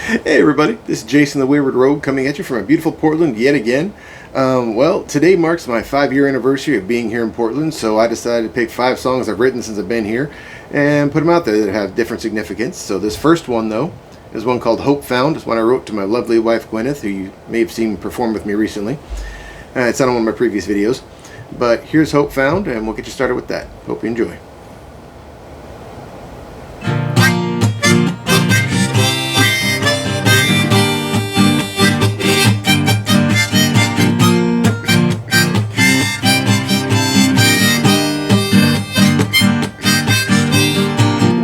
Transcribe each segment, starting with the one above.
Hey everybody, this is Jason the Wayward Rogue coming at you from a beautiful Portland yet again. Well, today marks my 5-year anniversary of being here in Portland, so I decided to pick 5 songs I've written since I've been here and put them out there that have different significance. So this first one, though, is one called Hope Found. It's one I wrote to my lovely wife Gwyneth, who you may have seen perform with me recently. It's not on one of my previous videos. But here's Hope Found, and we'll get you started with that. Hope you enjoy.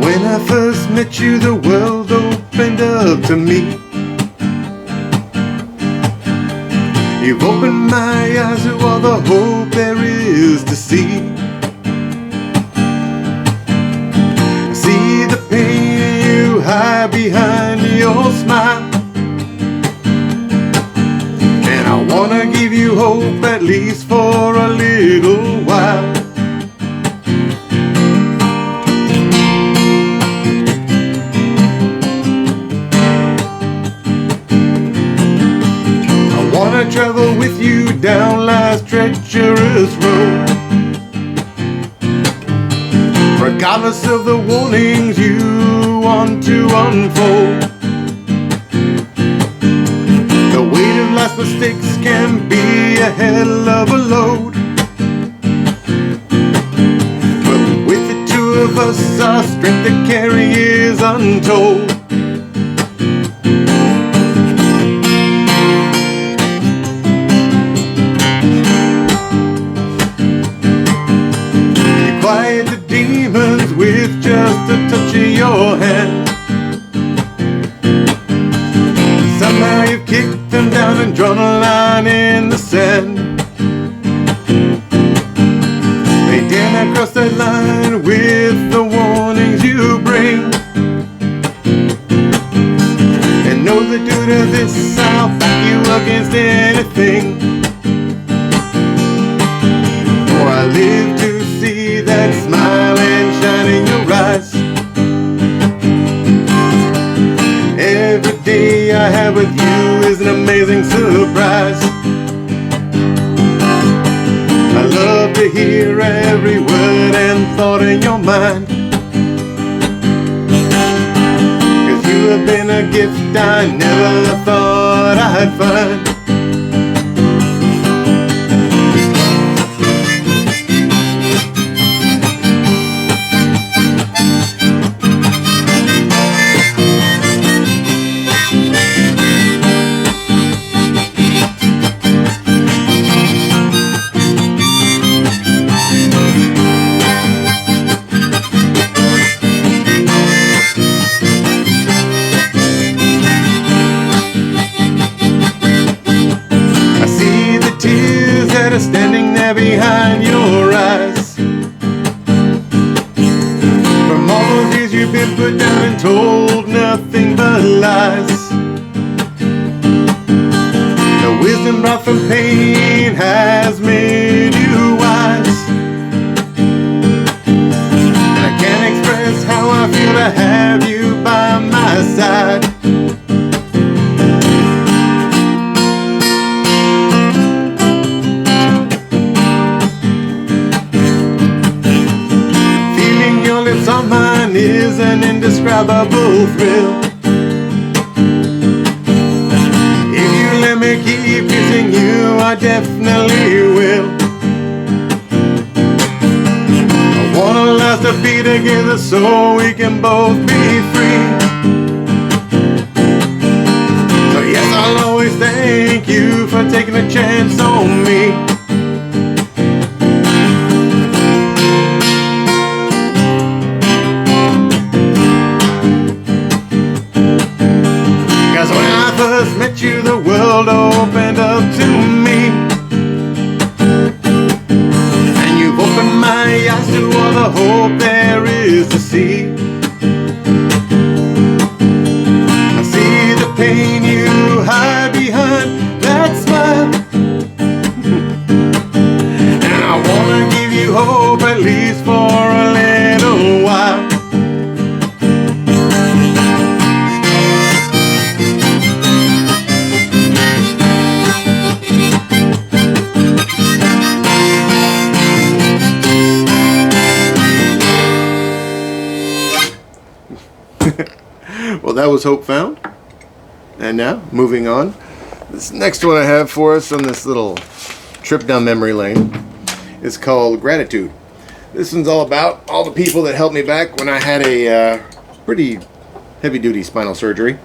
When I first met you, the world opened up to me. You've opened my eyes to all the hope there is to see. I see the pain you hide behind your smile, and I wanna give you hope at least for a little while. I travel with you down life's treacherous road, regardless of the warnings you want to unfold. The weight of life's mistakes can be a hell of a load, but with the two of us, our strength to carry is untold. Quiet the demons with just a touch of your hand. Somehow you've kicked them down and drawn a line in the sand. They dare not cross that line with the warnings you bring, and know that due to this I'll back you against anything. For I live to see that smile and shine in your eyes. Every day I have with you is an amazing surprise. I love to hear every word and thought in your mind, 'cause you have been a gift I never thought I'd find. Standing there behind your eyes, from all those years you've been put down and told nothing but lies. The wisdom brought from pain has made you wise, and I can't express how I feel to have you by my side. On mine is an indescribable thrill. If you let me keep kissing you, I definitely will. I wanna last to be together so we can both be free. So yes, I'll always thank you for taking a chance on me. Met you, the world opened up to me, and you've opened my eyes to all the hope there is to see. I see the pain you hide behind that smile, and I wanna give you hope at least for a little while. Well, that was Hope Found. And now, moving on. This next one I have for us on this little trip down memory lane is called Gratitude. This one's all about all the people that helped me back when I had a pretty heavy-duty spinal surgery.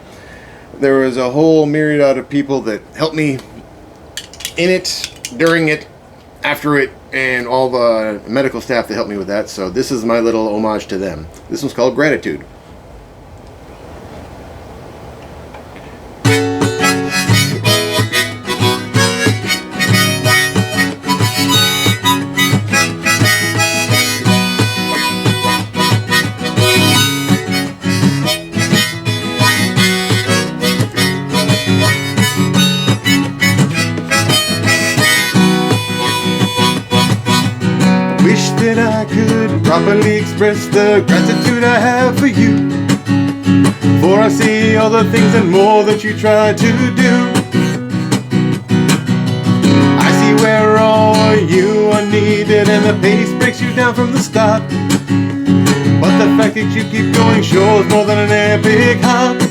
There was a whole myriad of people that helped me in it, during it, after it, and all the medical staff that helped me with that. So this is my little homage to them. This one's called Gratitude. Wish that I could properly express the gratitude I have for you, for I see all the things and more that you try to do. I see where all you are needed and the pace breaks you down from the start, but the fact that you keep going shows more than an epic heart.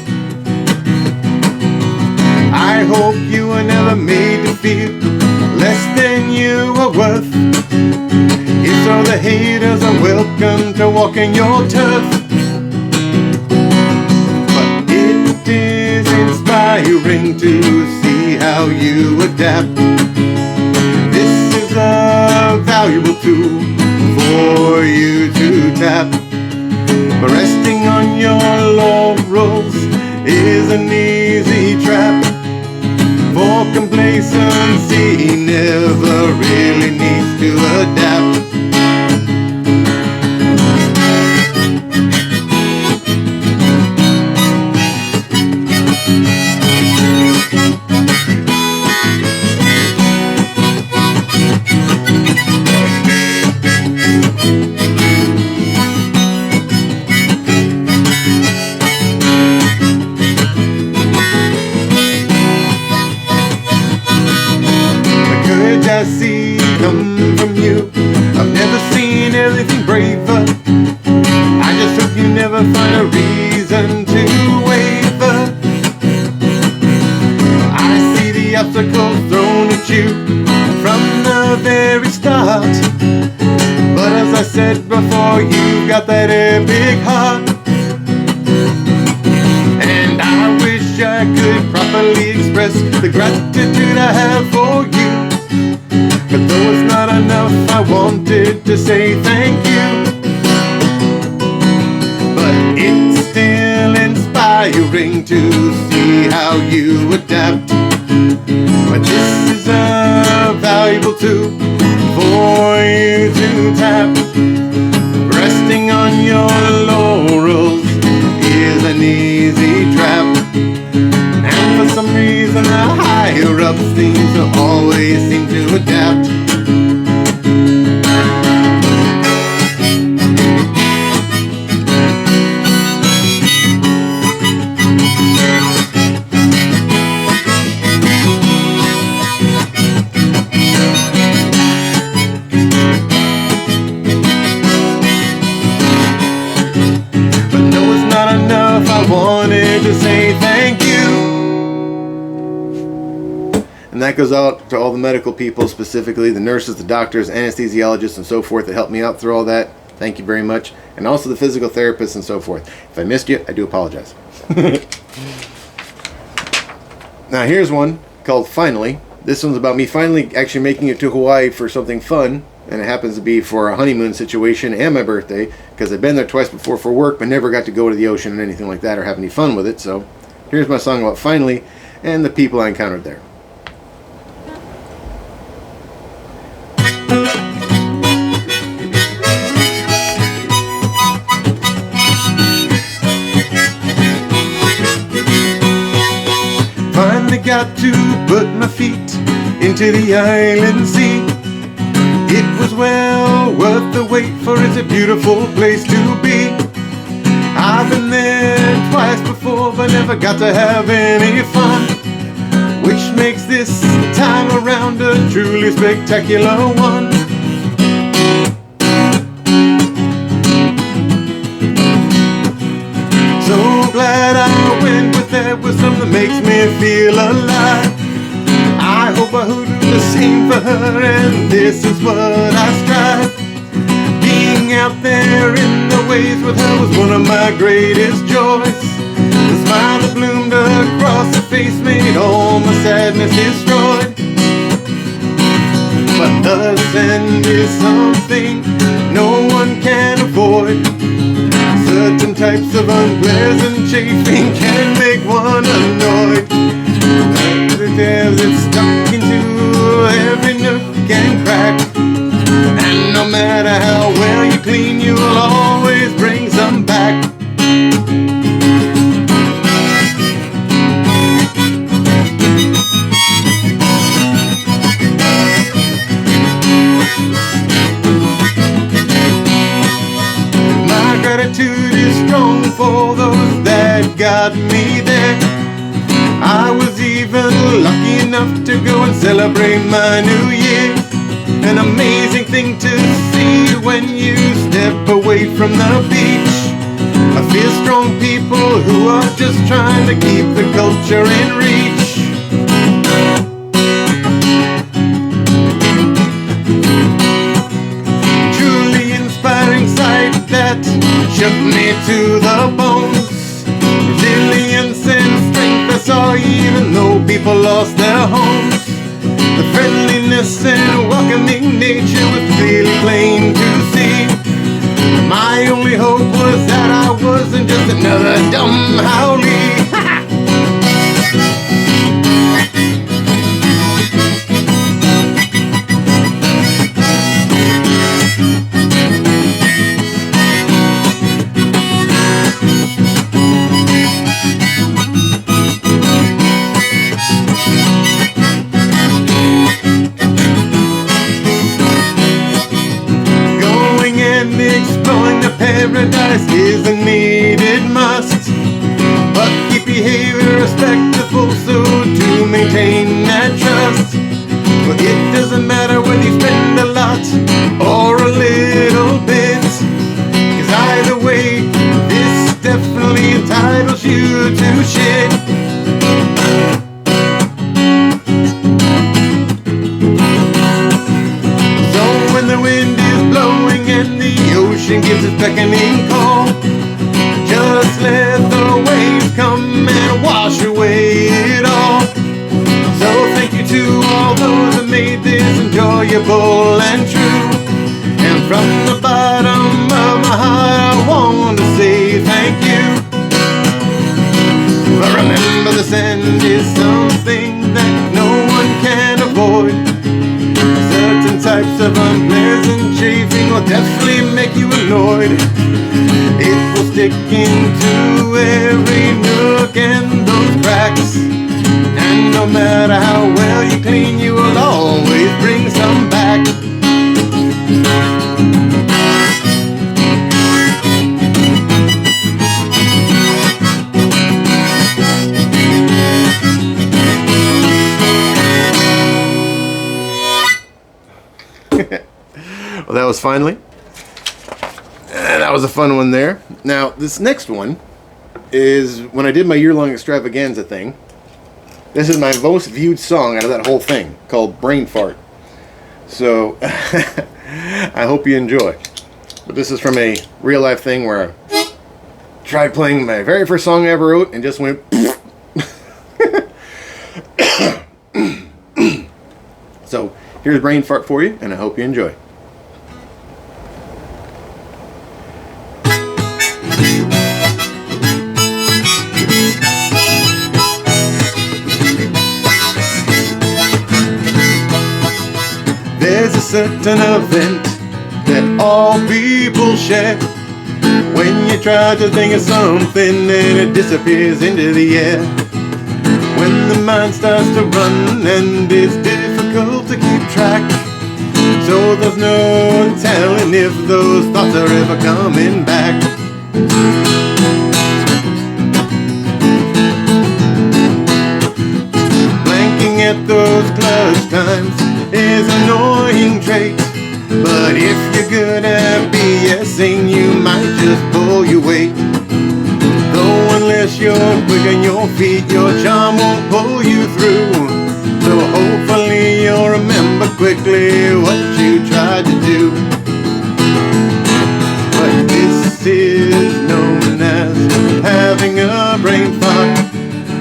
I hope you were never made to feel less than you are worth. If so, the haters are welcome to walk in your turf. But it is inspiring to see how you adapt. This is a valuable tool for you to tap. But resting on your laurels is an easy trap, for complacency never really needs to adapt. I see come from you. I've never seen anything braver. I just hope you never find a reason to waver. I see the obstacles thrown at you from the very start, but as I said before, you've got that epic heart. And I wish I could properly express the gratitude I have for you, but though it's not enough, I wanted to say thank you. But it's still inspiring to see how you adapt. But this is a valuable tool for you to tap. Resting on your laurels is an easy trap, and for some reason the higher ups always seem to adapt. But no, it's not enough. I wanted to say thank you. And that goes out to all the medical people, specifically the nurses, the doctors, anesthesiologists, and so forth that helped me out through all that. Thank you very much. And also the physical therapists and so forth. If I missed you, I do apologize. Now here's one called Finally. This one's about me finally actually making it to Hawaii for something fun. And it happens to be for a honeymoon situation and my birthday, because I've been there twice before for work, but never got to go to the ocean or anything like that or have any fun with it. So here's my song about Finally and the people I encountered there. Finally got to put my feet into the island sea. It was well worth the wait, for it's a beautiful place to be. I've been there twice before, but never got to have any fun, which makes this time around a truly spectacular one. So glad that I went with that was something that makes me feel alive. I hope I do the same for her, and this is what I strive. Being out there in the waves with her was one of my greatest joys. The smile that bloomed across her face made all my sadness destroyed. But the sand is something no one can avoid. Certain types of unpleasant chafing can make one annoyed. It's stuck into every nook and crack, and no matter how well you clean, you'll always bring some back. My gratitude is strong for those that got me there. I was even lucky enough to go and celebrate my New Year. An amazing thing to see when you step away from the beach. I feel strong people who are just trying to keep the culture in reach. Truly inspiring sight that shook me to the bones. Resilience and strength I saw even though people lost their homes. The friendliness and welcoming nature was clearly plain to see. My only hope was that I wasn't just another dumb howlie. Exploring the paradise is a needed must, but keep behavior respectful so to maintain that trust. But it doesn't matter whether you spend a lot or a little bit, 'cause either way, this definitely entitles you to shit. So when the wind is blowing and the ocean gives its beckoning call, just let the waves come and wash away it all. So thank you to all those that made this enjoyable and true. And from the bottom of my heart I want to say thank you. But remember, the sand is something that no one can avoid. Certain types of unpleasant chafing will definitely make you annoyed. It will stick into every nook and those cracks, and no matter how well you clean, you will always bring some back. Well, that was finally. That was a fun one there. Now, this next one is when I did my year-long extravaganza thing. This is my most viewed song out of that whole thing, called Brain Fart. So, I hope you enjoy. But this is from a real-life thing where I tried playing my very first song I ever wrote and just went... So, here's Brain Fart for you, and I hope you enjoy. There's a certain event that all people share. When you try to think of something, then it disappears into the air. When the mind starts to run and it's difficult to keep track, so there's no telling if those thoughts are ever coming back. Blanking at those clutch times is an annoying trait, but if you're good at BSing, you might just pull your weight. Though unless you're quick on your feet, your charm won't pull you through. So hopefully you'll remember quickly what you tried to do. But this is known as having a brain fart,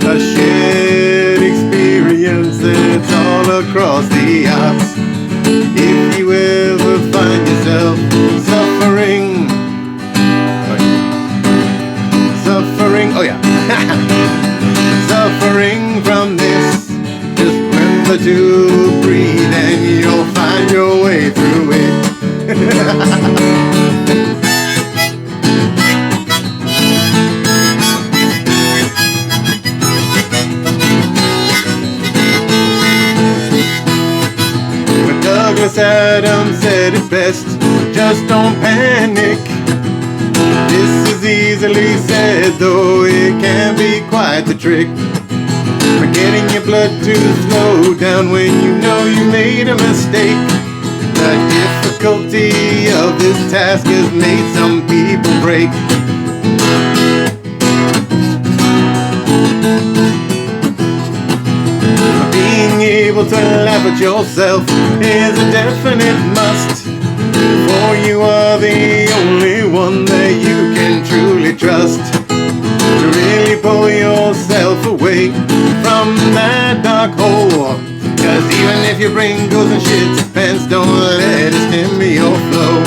a shared experience that's all across the odds. If you ever find yourself suffering, oh yeah, suffering from this, just remember to breathe and you'll find your way through it. But Douglas Adams said it best, just don't panic. This is easily said, though it can be quite the trick. For getting your blood to slow down when you know you made a mistake. The difficulty of this task has made some people break. Being able to laugh at yourself is a definite must. For you are the only one that you can truly trust to really pull yourself away from that dark hole. Cause even if your brain goes and shits its pants, don't let it stem your flow.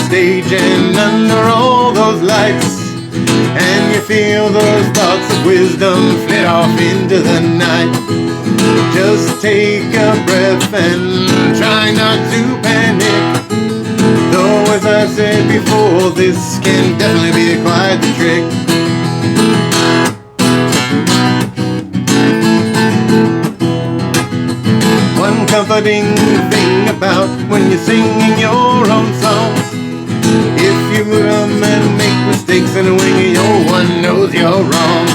Stage and under all those lights, and you feel those thoughts of wisdom flit off into the night. Just take a breath and try not to panic. Though as I said before, this can definitely be quite the trick. One comforting thing about when you're singing your own songs, if you and make mistakes and when no one knows you're wrong,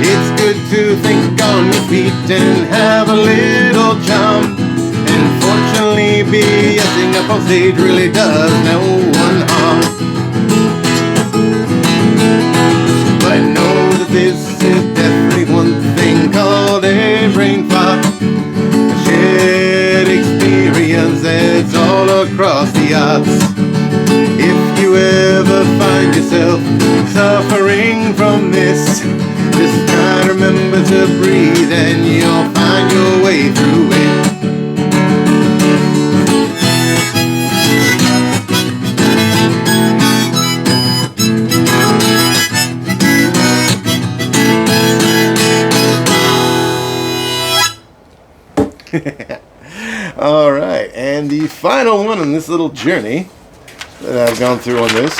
it's good to think on your feet and have a little charm. And fortunately, BSing up on stage really does no one harm. But know that this is definitely one thing called a brain fart, a shared experience that's all across the odds. If you ever find yourself suffering from this, just try to remember to breathe and you'll find your way through it. All right, and the final one on this little journey that I've gone through on this,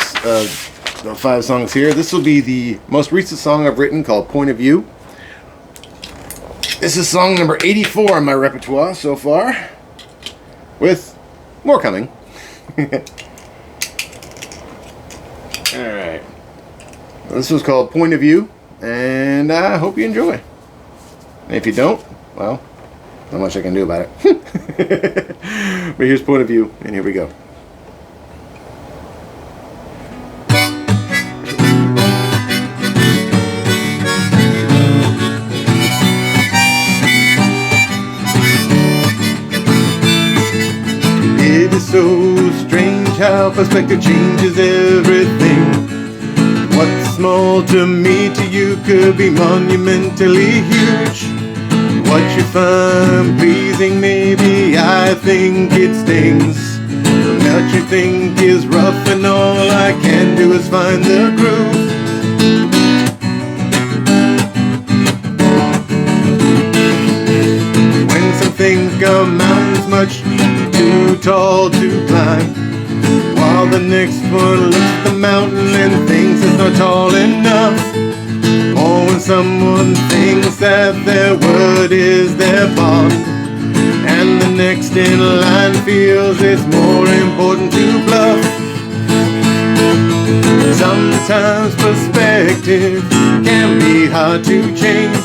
the 5 songs here. This will be the most recent song I've written, called Point of View. This is song number 84 in my repertoire so far, with more coming. Alright. This was called Point of View, and I hope you enjoy. And if you don't, well, not much I can do about it. But here's Point of View, and here we go. It is so strange how perspective changes everything. What's small to me, to you could be monumentally huge. What you find pleasing, maybe I think it stings. What you think is rough and all I can do is find the groove. When some things go mountains much too tall to climb, while the next one looks at the mountain and thinks it's not tall enough. Or when someone thinks that their word is their bond, next in line feels it's more important to bluff. Sometimes perspective can be hard to change,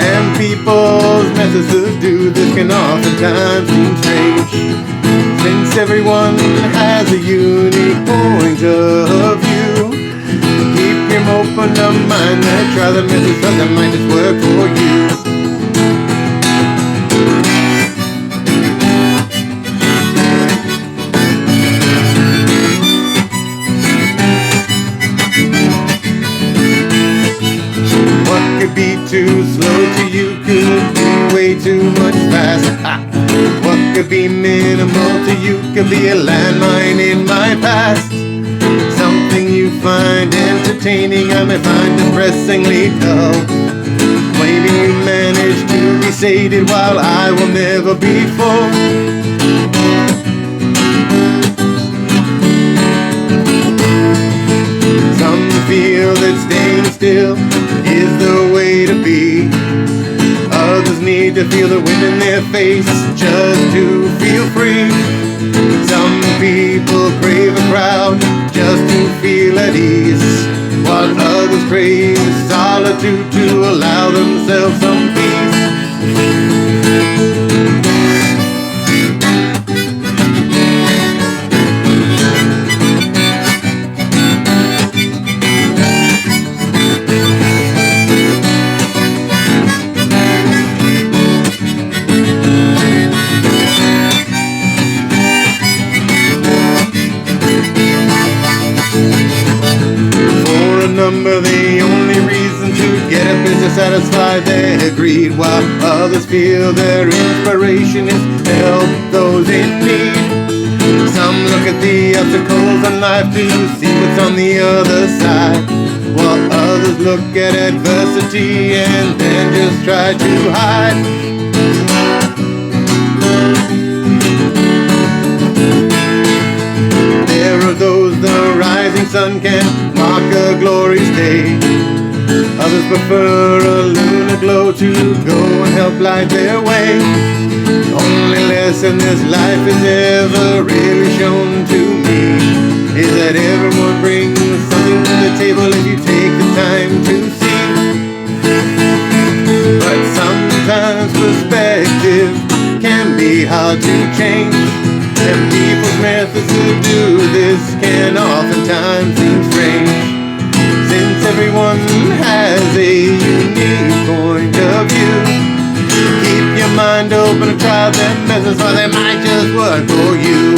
and people's methods to do this can oftentimes seem strange. Since everyone has a unique point of view, keep your open mind and try the methods that might just work for you. Could be too slow to you, could be way too much fast. What could be minimal to you could be a landmine in my past. Something you find entertaining I may find depressingly dull. Maybe you manage to be sated while I will never be full. Some feel that staying still is the way to be. Others need to feel the wind in their face just to feel free. Some people crave a crowd just to feel at ease, while others crave solitude to allow themselves some peace. The only reason to get up is to satisfy their greed, while others feel their inspiration is to help those in need. Some look at the obstacles in life to see what's on the other side, while others look at adversity and then just try to hide. There are those the rising sun can mark a glorious day. Others prefer a lunar glow to go and help light their way. The only lesson this life has ever really shown to me is that everyone brings something to the table if you take the time to see. But sometimes perspective can be hard to change, and people's methods to do this can oftentimes seem strange. Since everyone has a unique point of view, keep your mind open and try their methods, or they might just work for you.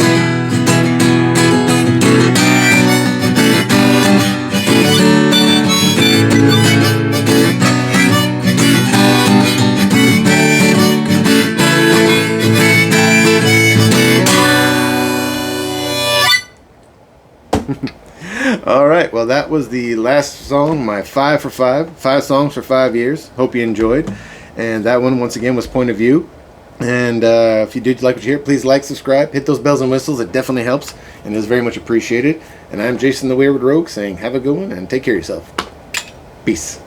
All right, well, that was the last song, my 5 for 5, 5 songs for 5 years. Hope you enjoyed. And that one, once again, was Point of View. And if you did like what you hear, please like, subscribe, hit those bells and whistles. It definitely helps and is very much appreciated. And I'm Jason the Wayward Rogue saying have a good one and take care of yourself. Peace.